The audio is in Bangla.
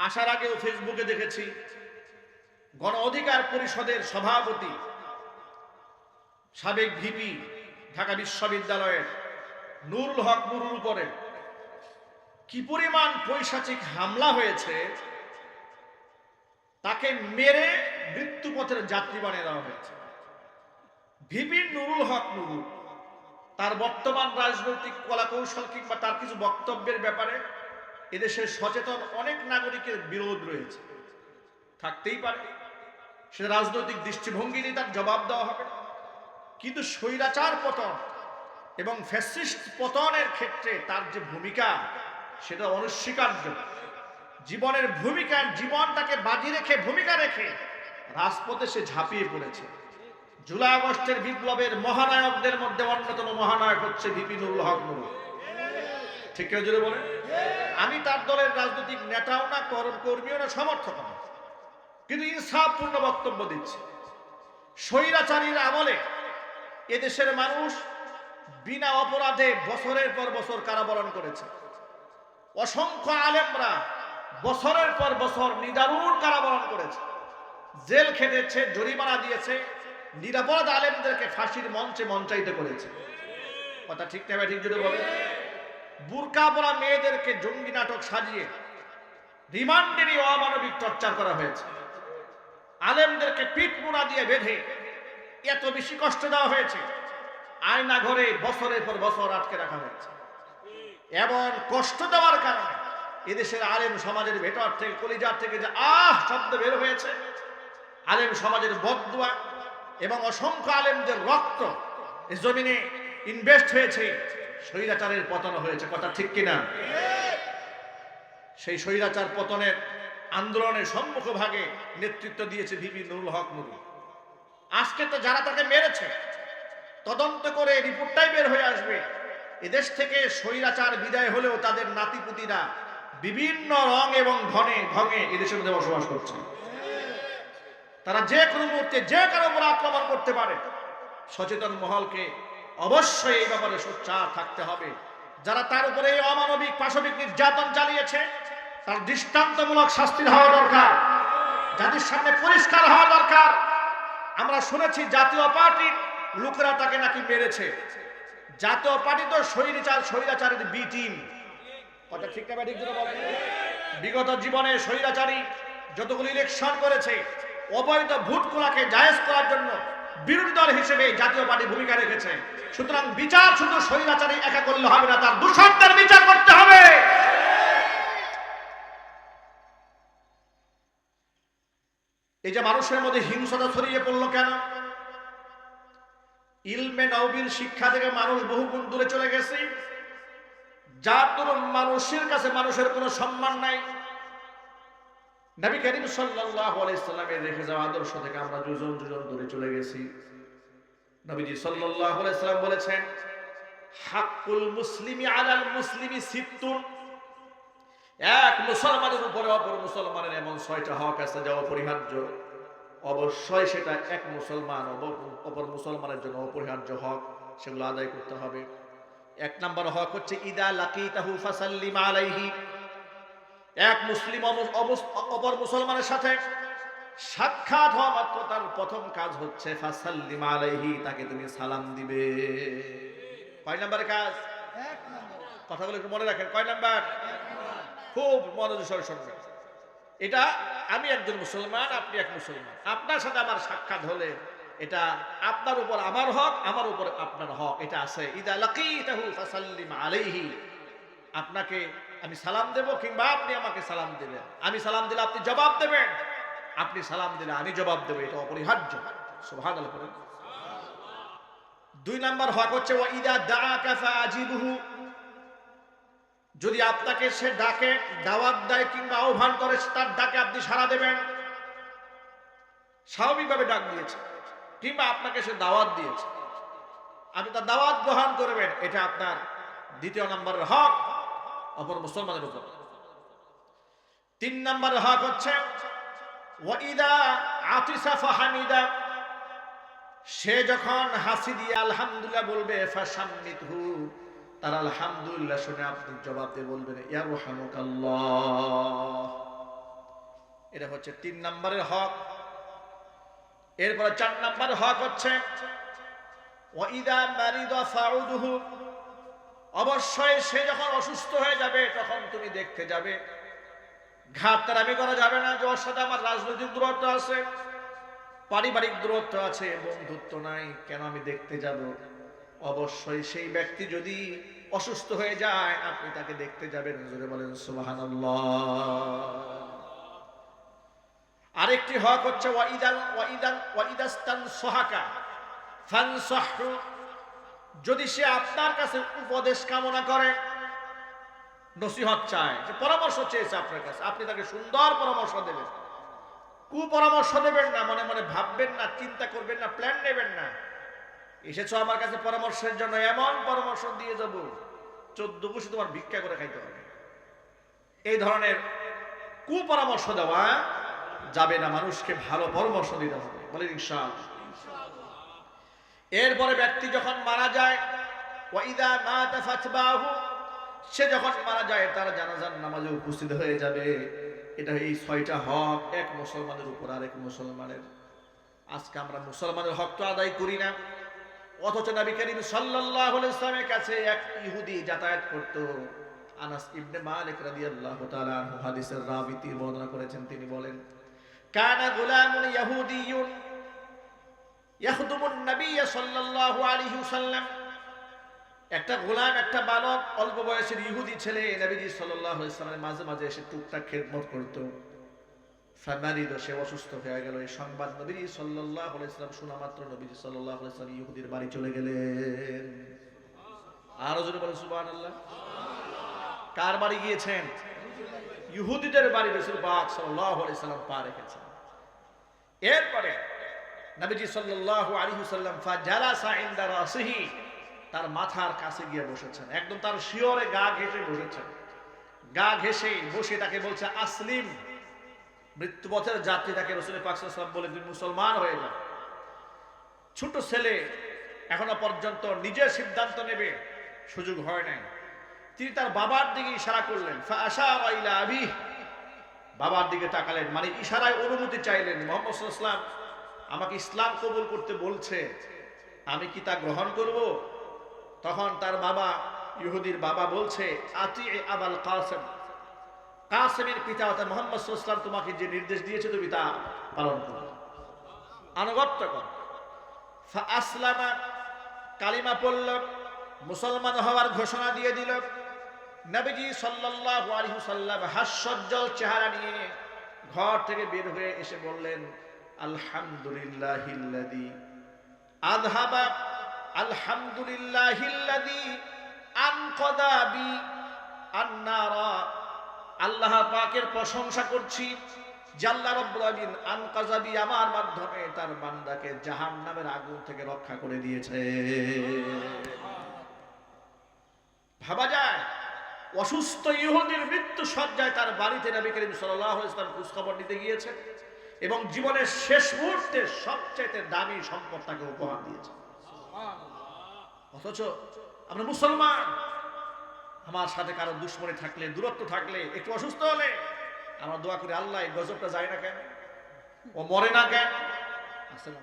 আসার আগেও ফেসবুকে দেখেছি গণ অধিকার পরিষদের সভাপতি সাবেক ভিপি ঢাকা বিশ্ববিদ্যালয়ের নুরুল হক নুরুর উপরে কি পরিমাণ পৈশাচিক হামলা হয়েছে, তাকে মেরে মৃত্যুপথের যাত্রী বানিয়ে দেওয়া হয়েছে। ভিপি নুরুল হক নুরুল তার বর্তমান রাজনৈতিক কলাকৌশল কিংবা তার কিছু বক্তব্যের ব্যাপারে এদেশের সচেতন অনেক নাগরিকের বিরোধ রয়েছে, থাকতেই পারে, সে রাজনৈতিক দৃষ্টিভঙ্গি নিয়ে তার জবাব দেওয়া হবে। কিন্তু স্বৈরাচার পতন এবং ফ্যাসিস্ট পতনের ক্ষেত্রে তার যে ভূমিকা সেটা অনস্বীকার্য। জীবনের ভূমিকা, জীবনটাকে বাজি রেখে ভূমিকা রেখে রাজপথে সে ঝাঁপিয়ে পড়েছে। জুলাই আগস্টের বিপ্লবের মহানায়কদের মধ্যে অন্যতম মহানায়ক হচ্ছে ভিপি নুরুল হক নুরুল। ঠিক কেউ জুড়ে বলে, আমি তার দলের রাজনৈতিক নেতাও না, কর্মীও না, সমর্থক না, কিন্তু ইনসাফপূর্ণ বক্তব্য দিচ্ছে। স্বৈরাচারীর আমলে এদেশের মানুষ বিনা অপরাধে বছরের পর বছর কারাবরণ করেছে। অসংখ্য আলেমরা বছরের পর বছর নিদারুণ কারাবরণ করেছে, জেল খেটেছে, জরিমানা দিয়েছে, নিরাপরাধ আলেমদেরকে ফাঁসির মঞ্চে মঞ্চায়িত করেছে। কথা ঠিক না? ঠিক যদি বলে, বুরকা পরা মেয়েদেরকে জঙ্গি নাটক সাজিয়ে রিমান্ডে নিয়ে অমানবিক টর্চার করা হয়েছে। আলেমদেরকে পিঠ মুড়া দিয়ে বেঁধে এত বেশি কষ্ট দেওয়া হয়েছে, আয়না ঘরে বছরের পর বছর আটকে রাখা হয়েছে। এমন কষ্ট দেওয়ার কারণে এদেশের আলেম সমাজের ভেতর থেকে, কলিজার থেকে যে শব্দ বের হয়েছে, আলেম সমাজের বদদুয়া এবং অসংখ্য আলেমদের রক্ত এই জমিনে ইনভেস্ট হয়েছে, স্বৈরাচারের পতন হয়েছে। কথা ঠিক কিনা? সেই স্বৈরাচার পতনের আন্দোলনের সম্মুখ ভাগে নেতৃত্ব দিয়েছে ভিপি নুরুল হক নুরুল। আজকে তো যারা তাকে মেরেছে তদন্ত করে রিপোর্টটাই বের হয়ে আসবে, এদেশ থেকে স্বৈরাচার বিদায় হলেও তাদের নাতিপুতিরা বিভিন্ন রং এবং ঢঙে এদেশের মধ্যে বসবাস করছে। তারা যে কোনো মুহূর্তে যে কারো উপর আক্রমণ করতে পারে। সচেতন মহলকে অবশ্যই এই ব্যাপারে সোচ্চার থাকতে হবে। যারা তার উপরে এই অমানবিক পাশবিক নির্যাতন চালিয়েছে তার দৃষ্টান্তমূলক শাস্তি হওয়া দরকার, জাতির সামনে পরিষ্কার হওয়া দরকার। আমরা শুনেছি জাতীয় পার্টির লোকেরা তাকে নাকি মেরেছে। জাতীয় পার্টি তো স্বৈরাচারের বি টিম। কথা ঠিক না? ঠিক বলেন। বিগত জীবনে স্বৈরাচারী যতগুলো ইলেকশন করেছে, অবৈধ ভোটগুলোকে জায়েজ করার জন্য বিরোধী দল হিসেবে জাতীয় পার্টি ভূমিকা রেখেছে। সুতরাং বিচার শুধু স্বৈরাচারী একা করলে হবে না, তার দূষণদের বিচার করতে হবে। এই যে মানুষের মধ্যে হিংসা ছড়িয়ে পড়লো কেন? ইলমে নবীর শিক্ষা থেকে মানুষ বহুগুণ দূরে চলে গেছে, যার দরুন মানুষের কাছে মানুষের কোনো সম্মান নাই। নবী করিম সাল্লাল্লাহু আলাইহি সাল্লামের রেখে যাওয়া আদর্শ থেকে আমরা দুজন দূরে চলে গেছি। নবীজি সাল্লাল্লাহু আলাইহি সাল্লাম বলেছেন, হাক্কুল মুসলিমি আলাল মুসলিমি সিত্তুন। এক মুসলমানের উপরে অপর মুসলমানের এমন 6টা হক আছে যা অপরিহার্য। অবশ্যই সেটা এক মুসলমান অপর মুসলমানের জন্য অপরিহার্য হক, সেগুলো আদায় করতে হবে। 1 নম্বর হক হচ্ছে ইদা লাকিতাহু ফাসাল্লিম আলাইহি। এক মুসলিম অপর মুসলমানের সাথে সাক্ষাৎ হওয়া মাত্র তার প্রথম কাজ হচ্ছে ফাসাল্লিম আলাইহি, তাকে তুমি সালাম দিবে। কয় নম্বরের কাজ? 1 নম্বর। কথাগুলো একটু মনে রাখেন। কয় নাম্বার? খুব মনোযোগ সহকারে শুনবেন। এটা আমি একজন মুসলমান, আপনি এক মুসলমান, আপনার সাথে আমার সাক্ষাৎ হলে এটা আপনার উপর আমার হক, আমার উপর আপনার হক, এটা আছে। ইদা লাকিতাহু ফাসাল্লিম আলাইহি, আপনাকে আমি সালাম দেব কিংবা আপনি আমাকে সালাম দেবেন। আমি সালাম দিলে আপনি জবাব দেবেন, আপনি সালাম দিলে আমি জবাব দেব, এটা অপরিহার্য। সুবহানাল্লাহ। 2 নম্বর হক হচ্ছে ওয়া ইদা দাআকা ফাজিবহু, যদি আপনাকে সে ডাকে, দাওয়াত দেয় কিংবা আহ্বান করে, তার ডাকে আপনি সাড়া দেবেন। স্বাভাবিকভাবে ডাক দিয়েছে কিংবা আপনাকে সে দাওয়াত দিয়েছে, আপনি তার দাওয়াত গ্রহণ করবেন, এটা আপনার 2 নম্বরের হক অপর মুসলমানের উপর। 3 নম্বরের হক হচ্ছে ওয়া ইদা আতিসা ফাহামিদা, সে যখন হাসি দিয়ে আলহামদুলিল্লাহ বলবে ফাশাম্মিতহু, তার আলহামদুলিল্লাহ শুনে আপনি জবাব দিয়ে বলবেন ইয়ারহামুকাল্লাহ, এটা হচ্ছে 3 নম্বরের হক। এরপরে 4 নম্বর হক হচ্ছে ওয়াইদা মারিদা ফাউদুহু, অবশ্যই সে যখন অসুস্থ হয়ে যাবে তখন তুমি দেখতে যাবে। ঘাটতারামি করা যাবে না যে ওর সাথে আমার রাজনৈতিক দূরত্ব আছে, পারিবারিক দূরত্ব আছে, বন্ধুত্ব নাই, কেন আমি দেখতে যাব? অবশ্যই সেই ব্যক্তি যদি অসুস্থ হয়ে যায় আপনি তাকে দেখতে যাবেন। জোরে বলেন সুবহানাল্লাহ। আরেকটি হক হচ্ছে ওয়াইদাস্তানসাহাকা ফানসাহু, যদি সে আপনার কাছে উপদেশ কামনা করে, নসিহত চায়, যে পরামর্শ চেয়েছে আপনার কাছে, আপনি তাকে সুন্দর পরামর্শ দেবেন। কুপরামর্শ দেবেন না, মনে মনে ভাববেন না, চিন্তা করবেন না, প্ল্যান নেবেন না। এসেছো আমার কাছে পরামর্শের জন্য, এমন পরামর্শ দিয়ে যাব 14 বছর তোমার ভিক্ষা করে খাইতে হবে। এই ধরনের কুপরামর্শ দেওয়া যাবে না, মানুষকে ভালো পরামর্শ দিতে হবে। বলে ইনশাআল্লাহ। এরপরে ব্যক্তি যখন মারা যায়, ওয়াইদা মাতা ফাতবাহু, সে যখন মারা যায় তার জানাজার নামাজে উপস্থিত হয়ে যাবে। এটা এই 6টা হক এক মুসলমানের উপর আরেক মুসলমানের। আজকে আমরা মুসলমানের হক তো আদায় করি না, অথচ নবী করিম সাল্লাল্লাহু আলাইহি ওয়াসাল্লামের কাছে এক ইহুদি যাতায়াত করত। আনাস ইবনে মালিক রাদিয়াল্লাহু তাআলা আনহু হাদিসের রাবী তিনি বর্ণনা করেছেন, তিনি বলেন কানা গুলামুন ইয়াহুদিয়ুন ইয়াখদুমুন নবী সাল্লাল্লাহু আলাইহি ওয়াসাল্লাম, একটা গোলাম, একটা বালক, অল্প বয়সের ইহুদি ছেলে নবীজি সাল্লাল্লাহু আলাইহি ওয়াসাল্লামের মাঝে মাঝে এসে টুকটাক খেদমত করত। ফামারিদ, সে অসুস্থ হয়ে গেল। এই সংবাদ নবীজি সাল্লাল্লাহু আলাইহি ওয়াসাল্লাম শোনা মাত্র নবীজি সাল্লাল্লাহু আলাইহি ওয়াসাল্লাম ইহুদির বাড়ি চলে গেলেন। আরো জোরে বলেন সুবহানাল্লাহ। কার বাড়ি গিয়েছেন? ইহুদিদের বাড়ি রাসূল পাক সাল্লাল্লাহু আলাইহি ওয়াসাল্লাম পা রেখেছেন। এরপরে নবীজি সাল্লাল্লাহু আলাইহি ওয়াসাল্লাম ফাজালাসা ইনদা রাসিহি, তার মাথার কাছে গিয়ে বসেছেন, একদম তার শিয়রে গা ঘেঁষে বসেছেন। গা ঘেঁষে বসে তাকে বলছে আসলিম, মৃত্যুপথের যাত্রী তাকে রাসূল পাক সাল্লাল্লাহু আলাইহি ওয়াসাল্লাম বলে তুমি মুসলমান হয়ে যাও। ছোট ছেলে, এখনো পর্যন্ত নিজের সিদ্ধান্ত নেবে সুযোগ হয় নাই। তিনি তার বাবার দিকে ইশারা করলেন, ফাআশারা ইলা আবিহি, বাবার দিকে তাকালেন, মানে ইশারায় অনুমতি চাইলেন। মুহাম্মদ সাল্লাল্লাহু আলাইহি ওয়াসাল্লাম আমাকে ইসলাম কবুল করতে বলছে, আমি কি তা গ্রহণ করব? তখন তার বাবা, ইহুদির বাবা বলছে আতি আবাল কাসেম, কাসেমের পিতা অর্থাৎ মুহাম্মদ সাল্লাল্লাহু আলাইহি ওয়াসাল্লাম তোমাকে যে নির্দেশ দিয়েছে তুমি তা পালন করো, আনুগত্য করো। ফাআসলামা, কালিমা পড়ল, মুসলমান হওয়ার ঘোষণা দিয়ে দিল। নবীজি সাল্লাল্লাহু আলাইহি ওয়াসাল্লাম হাস্যোজ্জ্বল চেহারা নিয়ে ঘর থেকে বের হয়ে এসে বললেন আলহামদুলিল্লাহিল্লাযী আযহাবা, আলহামদুলিল্লাহিল্লাযী আনকাযা বি আন-নারা, আল্লাহ পাকের প্রশংসা করছি যে আল্লাহ রাব্বুল আলামিন আনকাযা বি, আমার মাধ্যমে তার বান্দাকে জাহান্নামের আগুন থেকে রক্ষা করে দিয়েছে। ভাবা যায় অসুস্থ ইহুদির মৃত্যু সজ্জায় তার বাড়িতে নবী করিম সাল্লাল্লাহু আলাইহি ওয়াসাল্লাম খোঁজ খবর নিতে গিয়েছেন এবং জীবনের শেষ মুহূর্তে সবচেয়ে দামি সম্পদ তাকে উপহার দিয়েছে। অথচ আমরা মুসলমান, আমার সাথে কারো দুশ্মনী থাকলে, দূরত্ব থাকলে, একটু অসুস্থ হলে আমরা দোয়া করি আল্লাহ এই গজবটা যায় না কেন, ও মরে না কেন। আসলে